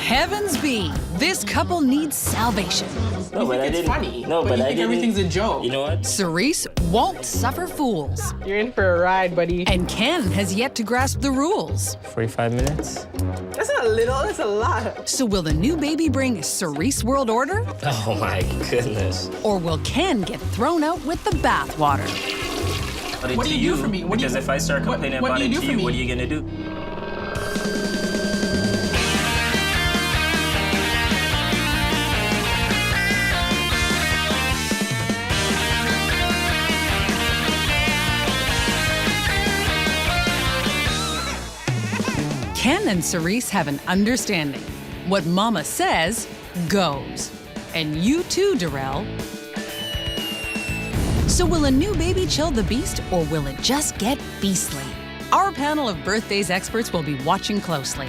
Heavens be, this couple needs salvation. No, but I didn't. Funny. No, but I didn't. Everything's a joke. You know what? Cerise won't suffer fools. You're in for a ride, buddy. And Ken has yet to grasp the rules. 45 minutes? That's not a little, that's a lot. So will the new baby bring Cerise world order? Oh my goodness. Or will Ken get thrown out with the bathwater? What do you do for me? Because if I start complaining about it to you, what are you gonna do? Ken and Cerise have an understanding. What Mama says goes. And you too, Darrell. So will a new baby chill the beast, or will it just get beastly? Our panel of birthdays experts will be watching closely.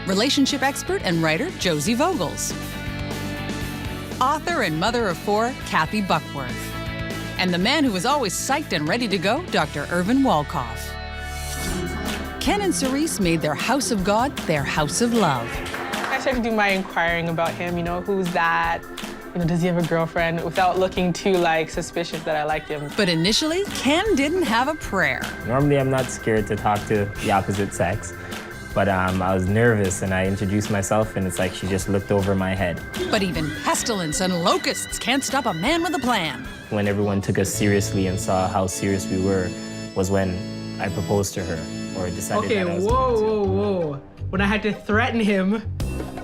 Relationship expert and writer Josie Vogels. Author and mother of 4, Kathy Buckworth. And the man who was always psyched and ready to go, Dr. Irvin Walkoff. Ken and Cerise made their house of God their house of love. I started to do my inquiring about him, you know, who's that? You know, does he have a girlfriend? Without looking too, suspicious that I liked him. But initially, Ken didn't have a prayer. Normally, I'm not scared to talk to the opposite sex, but I was nervous and I introduced myself and it's like she just looked over my head. But even pestilence and locusts can't stop a man with a plan. When everyone took us seriously and saw how serious we were was when I proposed to her. Or decided that I was whoa. When I had to threaten him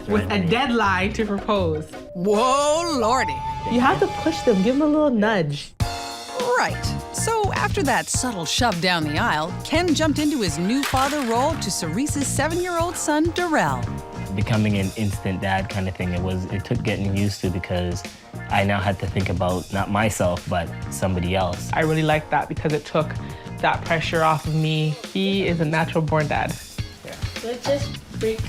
with a deadline to propose. Whoa, lordy. You have to push them, give them a little nudge. Right. So after that subtle shove down the aisle, Ken jumped into his new father role to Cerise's 7-year-old son, Darrell. Becoming an instant dad kind of thing, it took getting used to because I now had to think about not myself, but somebody else. I really liked that because it took that pressure off of me. He is a natural born dad. Yeah. Let's just break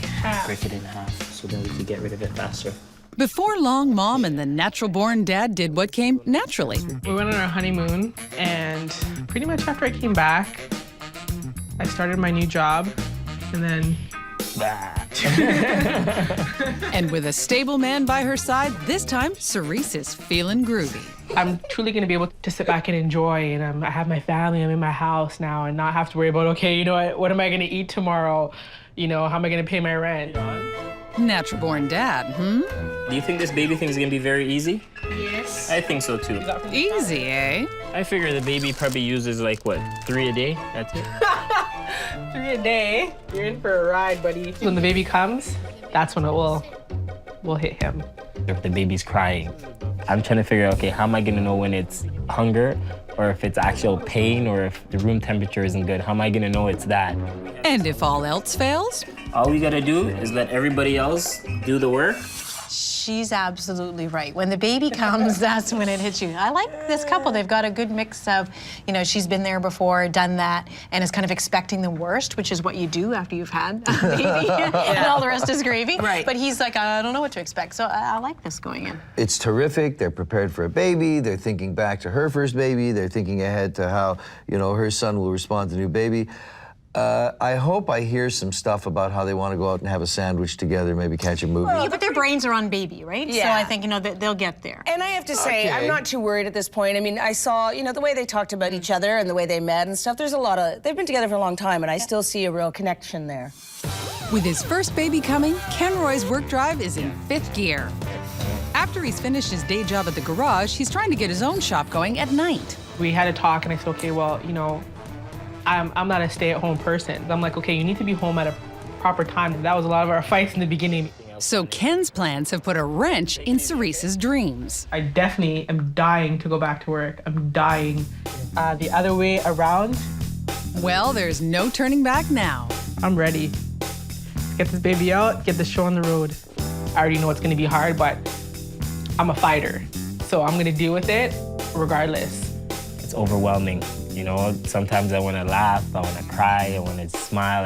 Break it in half so that we could get rid of it faster. Before long, Mom and the natural-born dad did what came naturally. We went on our honeymoon, and pretty much after I came back, I started my new job, and then... And with a stable man by her side, this time, Cerise is feeling groovy. I'm truly gonna be able to sit back and enjoy, and I have my family, I'm in my house now, and not have to worry about, okay, you know what am I gonna eat tomorrow? You know, how am I gonna pay my rent? Natural-born dad, Do you think this baby thing is gonna be very easy? Yes. I think so too. Easy, eh? I figure the baby probably uses like, what, 3 a day? That's it? 3 a day? You're in for a ride, buddy. When the baby comes, that's when it will hit him. If the baby's crying, I'm trying to figure out, okay, how am I gonna know when it's hunger or if it's actual pain or if the room temperature isn't good? How am I gonna know it's that? And if all else fails? All we gotta do is let everybody else do the work. She's absolutely right. When the baby comes, that's when it hits you. I like this couple. They've got a good mix of, you know, she's been there before, done that, and is kind of expecting the worst, which is what you do after you've had a baby, and all the rest is gravy. Right. But he's like, I don't know what to expect, so I like this going in. It's terrific. They're prepared for a baby. They're thinking back to her first baby. They're thinking ahead to how, you know, her son will respond to the new baby. I hope I hear some stuff about how they want to go out and have a sandwich together, maybe catch a movie. Yeah, but their brains are on baby, right? Yeah. So I think, you know, they'll get there. And I have to say, I'm not too worried at this point. I mean, I saw, you know, the way they talked about each other and the way they met and stuff. There's a lot of, they've been together for a long time, and I still see a real connection there. With his first baby coming, Ken Roy's work drive is in 5th gear. After he's finished his day job at the garage, he's trying to get his own shop going at night. We had a talk, and I said, okay, well, you know, I'm not a stay-at-home person. I'm like, okay, you need to be home at a proper time. That was a lot of our fights in the beginning. So Ken's plans have put a wrench in Cerise's dreams. I definitely am dying to go back to work. I'm dying. The other way around, Well, there's no turning back now. I'm ready. Get this baby out, get this show on the road. I already know it's gonna be hard, but I'm a fighter. So I'm gonna deal with it regardless. It's overwhelming, you know? Sometimes I wanna laugh, I wanna cry, I wanna smile,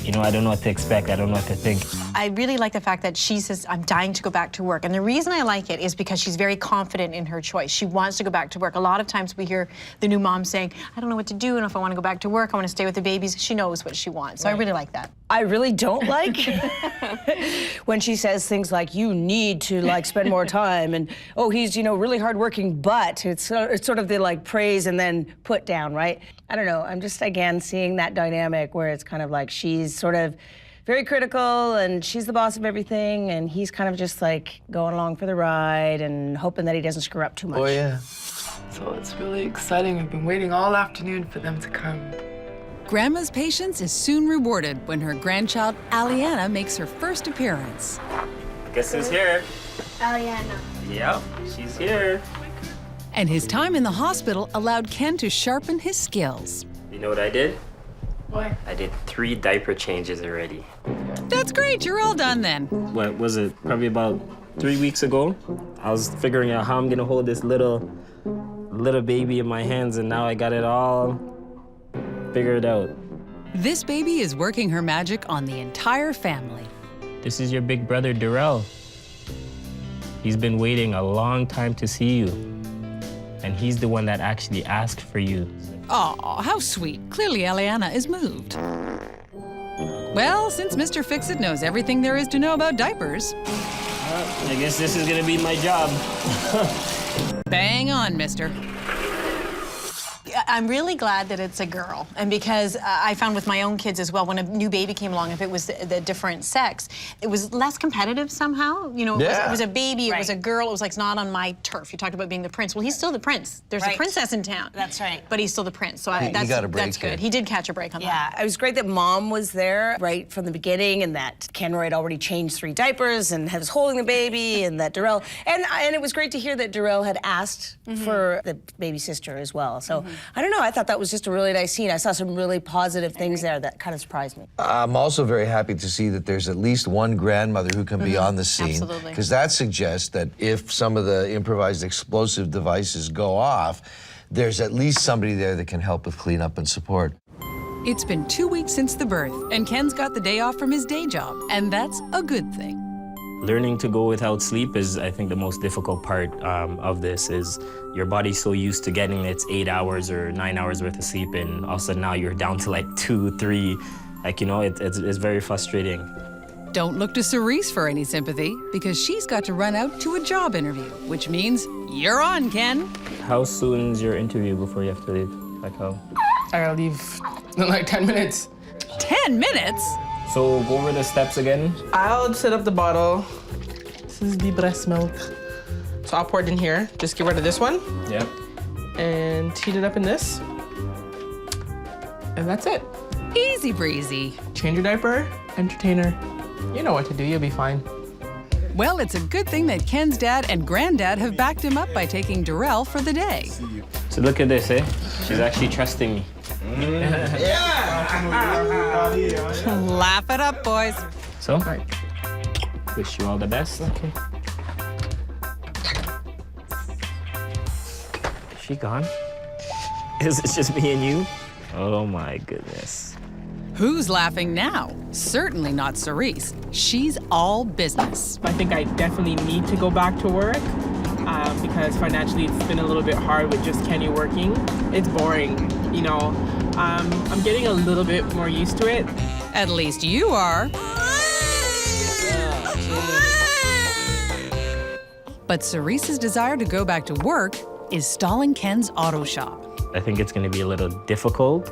You know, I don't know what to expect. I don't know what to think. I really like the fact that she says, I'm dying to go back to work. And the reason I like it is because she's very confident in her choice. She wants to go back to work. A lot of times we hear the new mom saying, I don't know what to do, and if I want to go back to work, I want to stay with the babies. She knows what she wants. So I really like that. I really don't like when she says things like, you need to like spend more time, and oh, he's, you know, really hardworking, but it's sort of the like praise and then put down, right? I don't know, I'm just again seeing that dynamic where it's kind of like she's sort of very critical and she's the boss of everything, and he's kind of just like going along for the ride and hoping that he doesn't screw up too much. Oh, yeah. So it's really exciting. We've been waiting all afternoon for them to come. Grandma's patience is soon rewarded when her grandchild, Aliana, makes her first appearance. Guess who's here? Aliana. Yep, she's here. And his time in the hospital allowed Ken to sharpen his skills. You know what I did? What? I did 3 diaper changes already. That's great, you're all done then. What was it? Probably about 3 weeks ago. I was figuring out how I'm gonna hold this little baby in my hands, and now I got it all figured out. This baby is working her magic on the entire family. This is your big brother, Darrell. He's been waiting a long time to see you. And he's the one that actually asked for you. Aw, how sweet. Clearly, Aliana is moved. Well, since Mr. Fix-It knows everything there is to know about diapers. I guess this is gonna be my job. Bang on, mister. I'm really glad that it's a girl, and because I found with my own kids as well, when a new baby came along, if it was the different sex, it was less competitive somehow. You know, it was a baby, it was a girl, it was like, it's not on my turf. You talked about being the prince. Well, he's still the prince. There's a princess in town. That's right. But he's still the prince, so He got a break that's good. there. He did catch a break on that. Yeah, it was great that Mom was there right from the beginning, and that Kenroy had already changed 3 diapers and was holding the baby, and that Darrell, and it was great to hear that Darrell had asked for the baby sister as well. So I don't know, I thought that was just a really nice scene. I saw some really positive things there that kind of surprised me. I'm also very happy to see that there's at least one grandmother who can be on the scene. Absolutely. Because that suggests that if some of the improvised explosive devices go off, there's at least somebody there that can help with cleanup and support. It's been 2 weeks since the birth, and Ken's got the day off from his day job, and that's a good thing. Learning to go without sleep is, I think, the most difficult part of this. Is your body's so used to getting its 8 hours or 9 hours worth of sleep, and all of a sudden now you're down to like 2, 3. Like, you know, it's very frustrating. Don't look to Cerise for any sympathy, because she's got to run out to a job interview, which means you're on, Ken. How soon's your interview before you have to leave? Like how? I gotta leave in like 10 minutes. 10 minutes? So go over the steps again. I'll set up the bottle. This is the breast milk. So I'll pour it in here. Just get rid of this one. Yep. And heat it up in this. And that's it. Easy breezy. Change your diaper, entertain her. You know what to do, you'll be fine. Well, it's a good thing that Ken's dad and granddad have backed him up by taking Darrell for the day. So look at this, eh? She's actually trusting me. Laugh it up, boys. So, wish you all the best. Okay. Is she gone? Is it just me and you? Oh my goodness. Who's laughing now? Certainly not Cerise. She's all business. I think I definitely need to go back to work because financially it's been a little bit hard with just Kenny working. It's boring, you know. I'm getting a little bit more used to it. At least you are. But Cerise's desire to go back to work is stalling Ken's auto shop. I think it's going to be a little difficult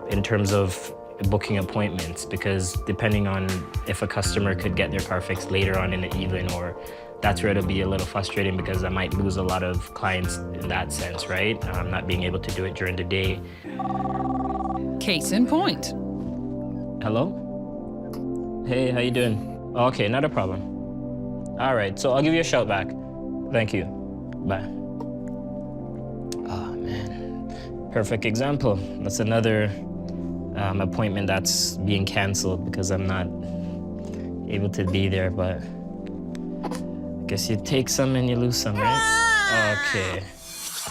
in terms of booking appointments, because depending on if a customer could get their car fixed later on in the evening, or that's where it'll be a little frustrating because I might lose a lot of clients in that sense, right? Not being able to do it during the day. Case in point. Hello? Hey, how you doing? Okay, not a problem. All right, so I'll give you a shout back. Thank you. Bye. Oh, man. Perfect example. That's another appointment that's being canceled because I'm not able to be there, but I guess you take some and you lose some, right? Okay.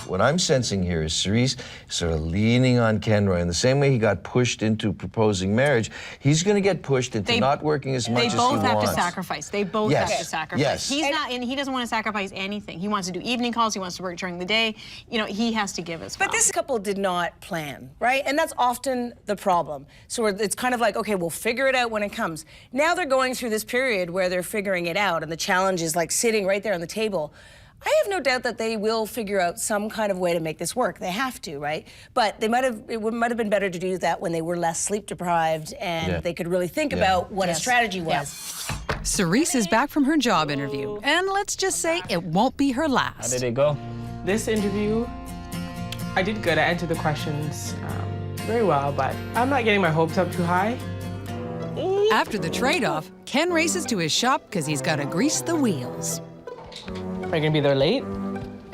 What I'm sensing here is Cerise sort of leaning on Kenroy. In the same way he got pushed into proposing marriage, he's going to get pushed into not working as much as he wants. They both have to sacrifice. They both have to sacrifice. Yes. He's not, and he doesn't want to sacrifice anything. He wants to do evening calls. He wants to work during the day. You know, he has to give as well. But this couple did not plan, right? And that's often the problem. So it's kind of like, okay, we'll figure it out when it comes. Now they're going through this period where they're figuring it out, and the challenge is like sitting right there on the table. I have no doubt that they will figure out some kind of way to make this work. They have to, right? But it might have been better to do that when they were less sleep deprived and they could really think about what a strategy was. Cerise is back from her job interview, and let's just say it won't be her last. How did it go? This interview, I did good. I answered the questions very well, but I'm not getting my hopes up too high. After the trade-off, Ken races to his shop because he's got to grease the wheels. Are you gonna be there late?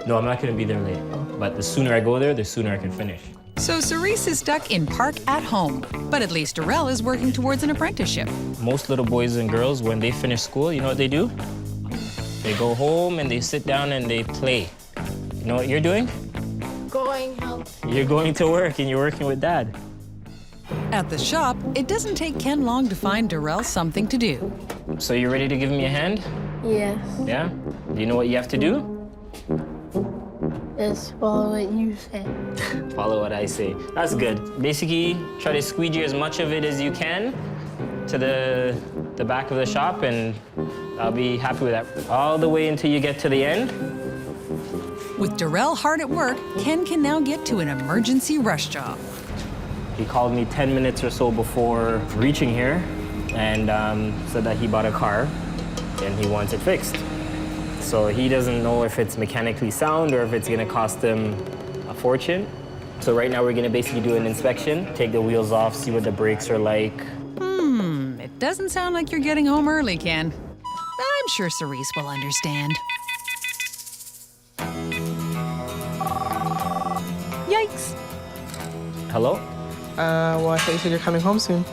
No, I'm not going to be there late. But the sooner I go there, the sooner I can finish. So Cerise is stuck in park at home, but at least Darrell is working towards an apprenticeship. Most little boys and girls, when they finish school, you know what they do? They go home and they sit down and they play. You know what you're doing? Going home. You're going to work and you're working with Dad. At the shop, it doesn't take Ken long to find Darrell something to do. So you ready to give me a hand? Yes. Yeah? Do you know what you have to do? Just follow what you say. Follow what I say. That's good. Basically, try to squeegee as much of it as you can to the back of the shop, and I'll be happy with that. All the way until you get to the end. With Darrell hard at work, Ken can now get to an emergency rush job. He called me 10 minutes or so before reaching here and said that he bought a car and he wants it fixed. So he doesn't know if it's mechanically sound or if it's gonna cost him a fortune. So right now we're gonna basically do an inspection, take the wheels off, see what the brakes are like. It doesn't sound like you're getting home early, Ken. I'm sure Cerise will understand. Yikes. Hello? Well, I thought you said you're coming home soon.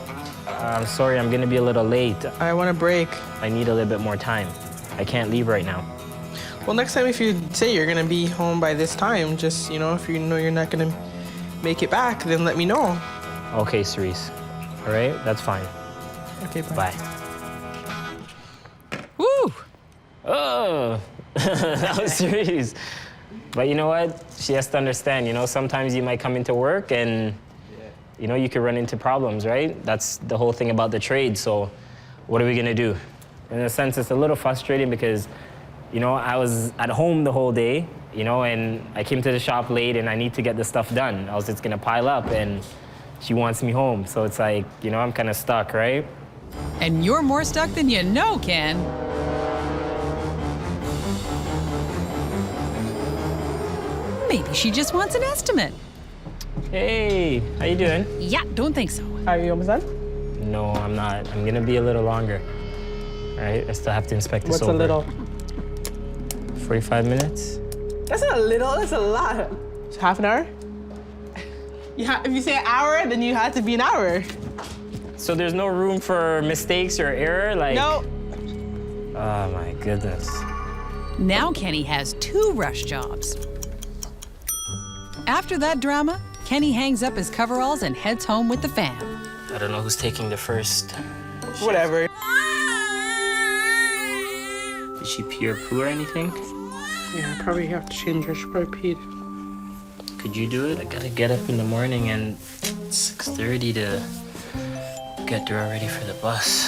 I'm sorry, I'm gonna be a little late. I want a break. I need a little bit more time. I can't leave right now. Well, next time if you say you're gonna be home by this time, just, you know, if you know you're not gonna make it back, then let me know. Okay, Cerise. All right, that's fine. Okay, bye. Bye. Woo! Oh, that was Cerise. But you know what? She has to understand, you know, sometimes you might come into work and, you know, you could run into problems, right? That's the whole thing about the trade. So what are we gonna do? In a sense, it's a little frustrating because, you know, I was at home the whole day, you know, and I came to the shop late and I need to get the stuff done. Else it's gonna pile up and she wants me home. So it's like, you know, I'm kind of stuck, right? And you're more stuck than you know, Ken. Maybe she just wants an estimate. Hey, how you doing? Yeah, don't think so. Are you almost done? No, I'm not. I'm gonna be a little longer. All right, I still have to inspect this What's over. a little? 45 minutes? That's not a little, that's a lot. So half an hour? If you say an hour, then you have to be an hour. So there's no room for mistakes or error? Like, No. Oh my goodness. Now Kenny has 2 rush jobs. After that drama, Kenny hangs up his coveralls and heads home with the fam. I don't know who's taking the first. Whatever. Did she pee or poo or anything? Yeah, I probably have to change her. She probably peed. Could you do it? I gotta get up in the morning and 6:30 to get her ready for the bus.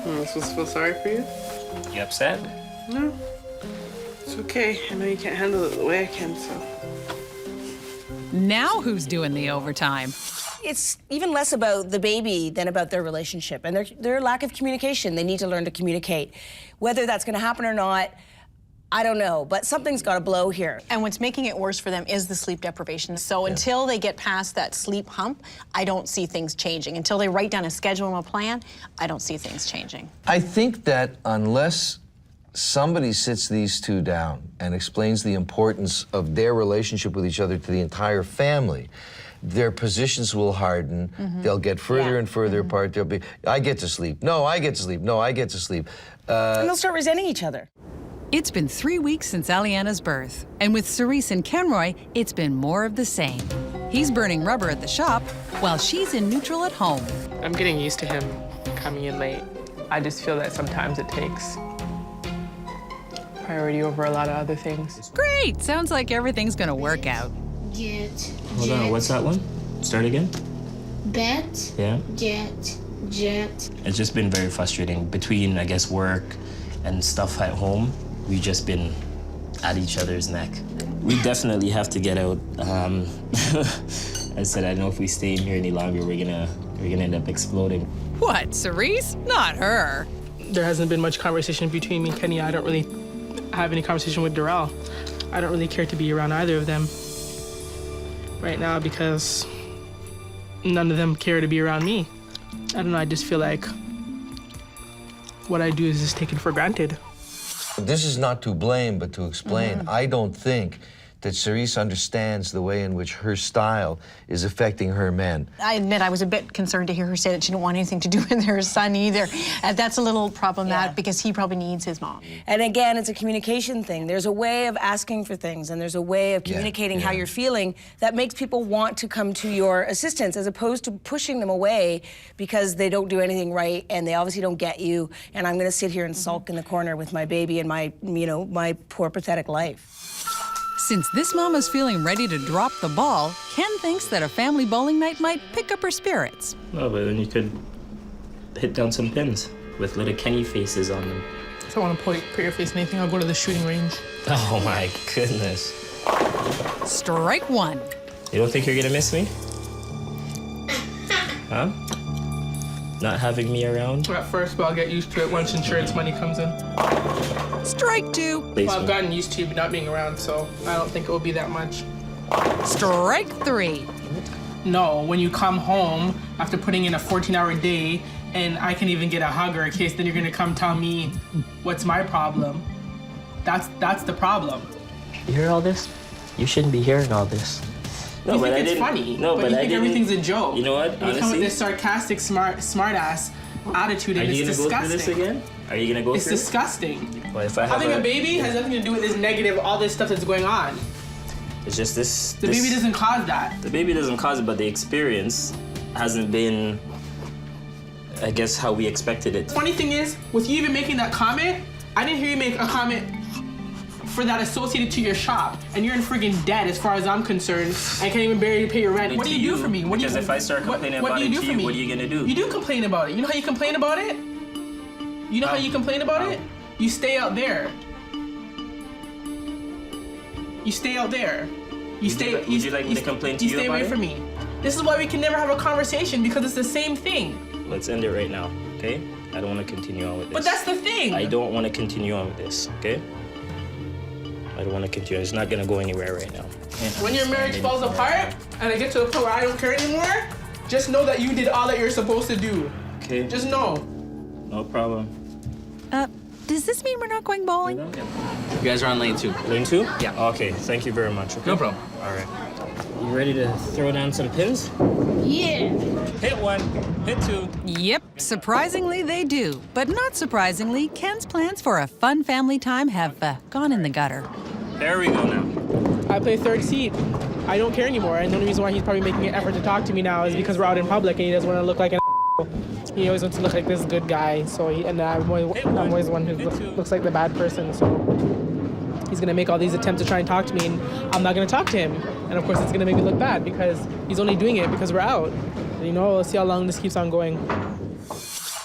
I'm supposed to feel sorry for you? You upset? No. It's okay. I know you can't handle it the way I can, so. Now who's doing the overtime? It's even less about the baby than about their relationship and their lack of communication. They need to learn to communicate. Whether that's going to happen or not, I don't know, but something's got to blow here. And what's making it worse for them is the sleep deprivation. So until they get past that sleep hump, I don't see things changing. Until they write down a schedule and a plan, I don't see things changing. I think that unless somebody sits these two down and explains the importance of their relationship with each other to the entire family, their positions will harden. They'll get further and further apart. They'll be, I get to sleep. No, I get to sleep. No, I get to sleep. And they'll start resenting each other. It's been 3 weeks since Aliana's birth, and with Cerise and Kenroy, it's been more of the same. He's burning rubber at the shop, while she's in neutral at home. I'm getting used to him coming in late. I just feel that sometimes it takes priority over a lot of other things. Great! Sounds like everything's gonna work out. Jet. Hold on, what's that one? Start again? Bet. Yeah? Jet. Jet. It's just been very frustrating between, I guess, work and stuff at home. We've just been at each other's neck. We definitely have to get out. I said, I don't know if we stay in here any longer, we're gonna end up exploding. What, Cerise? Not her. There hasn't been much conversation between me and Kenny. I don't really have any conversation with Darrell. I don't really care to be around either of them right now because none of them care to be around me. I don't know, I just feel like what I do is just taken for granted. This is not to blame, but to explain. I don't think that Cerise understands the way in which her style is affecting her men. I admit I was a bit concerned to hear her say that she didn't want anything to do with her son either. That's a little problematic because he probably needs his mom. And again, it's a communication thing. There's a way of asking for things, and there's a way of communicating how you're feeling that makes people want to come to your assistance, as opposed to pushing them away because they don't do anything right and they obviously don't get you. And I'm gonna sit here and sulk in the corner with my baby and my, my poor, pathetic life. Since this mama's feeling ready to drop the ball, Ken thinks that a family bowling night might pick up her spirits. Oh, but then you could hit down some pins with little Kenny faces on them. If I want to put your face in anything, I'll go to the shooting range. Oh my goodness. Strike one. You don't think you're gonna miss me? Huh? Not having me around? At first, but I'll get used to it once insurance money comes in. Strike two. Well, I've gotten used to not being around, so I don't think it will be that much. Strike three. No, when you come home after putting in a 14-hour day and I can even get a hug or a kiss, then you're gonna come tell me what's my problem. That's the problem. You hear all this? You shouldn't be hearing all this. No, You but think I it's didn't. funny, No, but but you I think didn't. everything's a joke. You know what? And you come with Honestly, this sarcastic, smart-ass attitude, and are it's you gonna disgusting. go through this again? Are you gonna go It's through? disgusting. Well, if I have Having a baby has nothing to do with this negative, all this stuff that's going on. It's just this. The baby doesn't cause that. The baby doesn't cause it, but the experience hasn't been, I guess, how we expected it. Funny thing is, with you even making that comment, I didn't hear you make a comment for that associated to your shop, and you're in friggin' debt as far as I'm concerned, and can't even barely pay your rent. What do you do for me? What do Because you, if I start complaining what about do it you do to for you, me? what are you gonna do? You do complain about it. You know how you complain about it? You know how you complain about it? You stay out there. You stay out there. Would you like me to complain to you stay about away it? from me. This is why we can never have a conversation, because it's the same thing. Let's end it right now, okay? I don't want to continue on with this. But that's the thing. I don't want to continue on with this, okay? I don't want to continue. It's not gonna go anywhere right now. When your marriage falls apart, and I get to a point where I don't care anymore, just know that you did all that you're supposed to do. Okay. Just know. No problem. Does this mean we're not going bowling? You guys are on lane 2. Lane 2? Yeah. Okay, thank you very much. Okay? No problem. All right. You ready to throw down some pins? Yeah. Hit 1, hit 2. Yep, surprisingly they do. But not surprisingly, Ken's plans for a fun family time have gone in the gutter. There we go now. I play third seat. I don't care anymore, and the only reason why he's probably making an effort to talk to me now is because we're out in public and he doesn't want to look like an He always wants to look like this good guy, so I'm always one who looks like the bad person, so he's gonna make all these attempts to try and talk to me, and I'm not gonna talk to him. And of course it's gonna make me look bad because he's only doing it because we're out. And we'll see how long this keeps on going.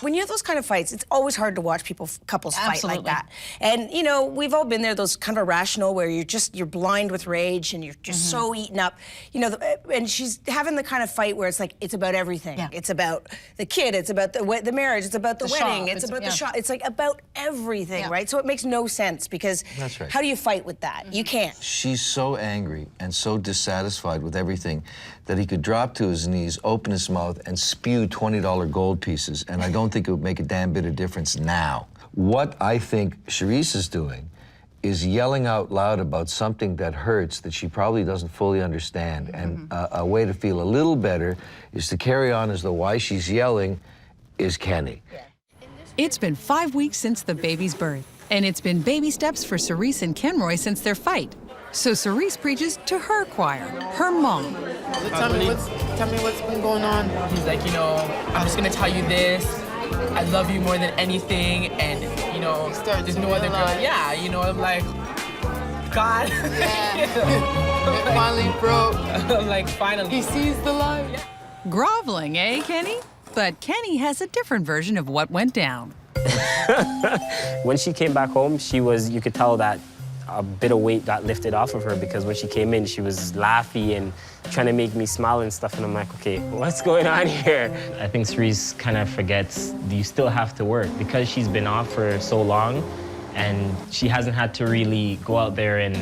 When you have those kind of fights, it's always hard to watch couples fight like Absolutely. that. And we've all been there, those kind of irrational where you're blind with rage and you're just so eaten up. And she's having the kind of fight where it's like, it's about everything. Yeah. It's about the kid, it's about the marriage, it's about the wedding, shop, it's about yeah. the shop. It's like about everything, Yeah. right? So it makes no sense because That's right. how do you fight with that? You can't. She's so angry and so dissatisfied with everything that he could drop to his knees, open his mouth, and spew $20 gold pieces, and I don't think it would make a damn bit of difference now. What I think Cerise is doing is yelling out loud about something that hurts that she probably doesn't fully understand, and a way to feel a little better is to carry on as though why she's yelling is Kenny. It's been 5 weeks since the baby's birth, And it's been baby steps for Cerise and Kenroy since their fight. So Cerise preaches to her choir, her mom. Tell me what's been going on. He's like, you know, I'm just gonna tell you this. I love you more than anything, and you know, there's no other girl. Yeah, you know, I'm like, God. It finally broke. I'm like, finally. He sees the light. Groveling, eh, Kenny? But Kenny has a different version of what went down. When she came back home, you could tell that a bit of weight got lifted off of her, because when she came in, she was laughy and trying to make me smile and stuff, and I'm like, okay, what's going on here? I think Cerise kind of forgets you still have to work, because she's been off for so long, and she hasn't had to really go out there and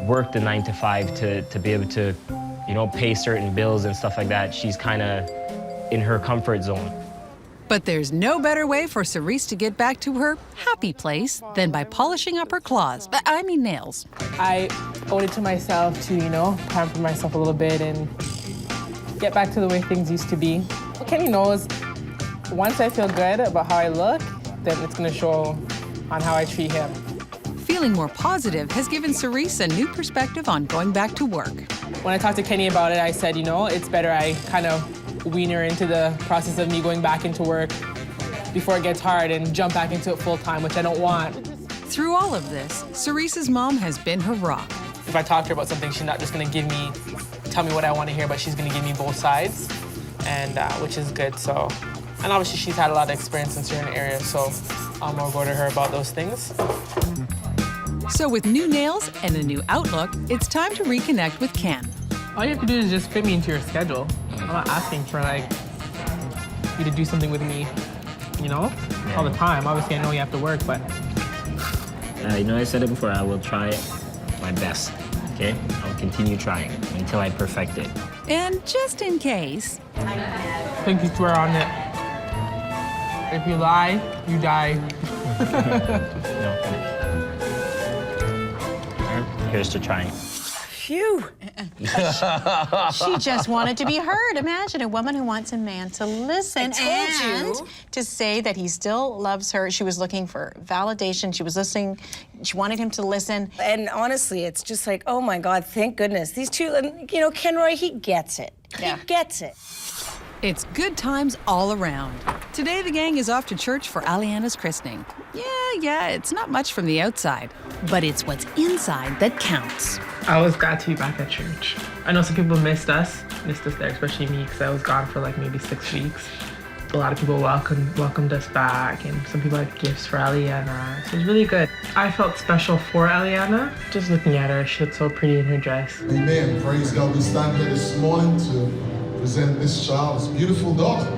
work the 9 to 5 to be able to, you know, pay certain bills and stuff like that. She's kind of in her comfort zone. But there's no better way for Cerise to get back to her happy place than by polishing up her claws. I mean nails. I owe it to myself to, you know, pamper myself a little bit and get back to the way things used to be. Kenny knows once I feel good about how I look, then it's gonna show on how I treat him. Feeling more positive has given Cerise a new perspective on going back to work. When I talked to Kenny about it, I said, you know, it's better I kind of wean her into the process of me going back into work before it gets hard and jump back into it full time, which I don't want. Through all of this, Cerise's mom has been her rock. If I talk to her about something, she's not just gonna tell me what I want to hear, but she's gonna give me both sides, and which is good. So, and obviously she's had a lot of experience in certain areas, so I'll more go to her about those things. So with new nails and a new outlook, it's time to reconnect with Ken. All you have to do is just fit me into your schedule. I'm not asking for like you to do something with me, you know, all the time. Obviously, I know you have to work, but You know, I said it before, I will try my best, okay? I'll continue trying until I perfect it. And just in case, pinky swear on it. If you lie, you die. No. Here's to trying. Phew. She just wanted to be heard. Imagine a woman who wants a man to listen and to say that he still loves her. She was looking for validation. She was listening. She wanted him to listen. And honestly, it's just like, oh my God, thank goodness. These two, you know, Kenroy, he gets it. Yeah. He gets it. it's good times all around. Today, the gang is off to church for Aliana's christening. Yeah, it's not much from the outside, but it's what's inside that counts. I was glad to be back at church. I know some people missed us there, especially me, because I was gone for like maybe 6 weeks. A lot of people welcomed us back, and some people had gifts for Aliana. So it was really good. I felt special for Aliana. Just looking at her, she looked so pretty in her dress. Amen. Praise God. We stand here this morning to present this child, this beautiful daughter,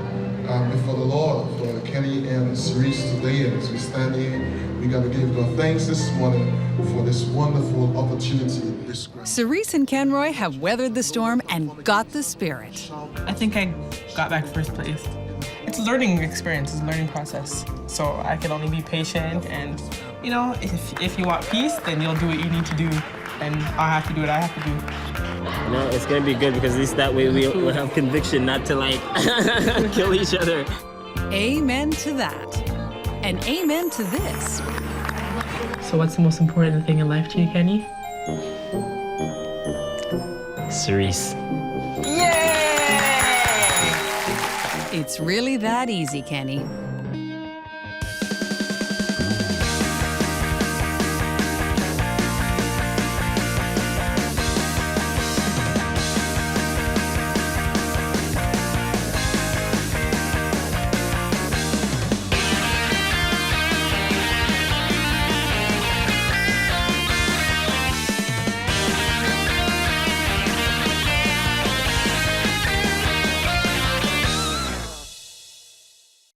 before the Lord, for Kenny and Cerise today. And as we stand here, we got to give God thanks this morning for this wonderful opportunity. Cerise and Kenroy have weathered the storm and got the spirit. I think I got back first place. It's a learning experience, it's a learning process. So I can only be patient, and you know, if you want peace, then you'll do what you need to do, and I have to do what I have to do. You know, it's gonna be good, because at least that way we'll have conviction not to like kill each other. Amen to that. And amen to this. So what's the most important thing in life to you, Kenny? Cerise. It's really that easy, Kenny.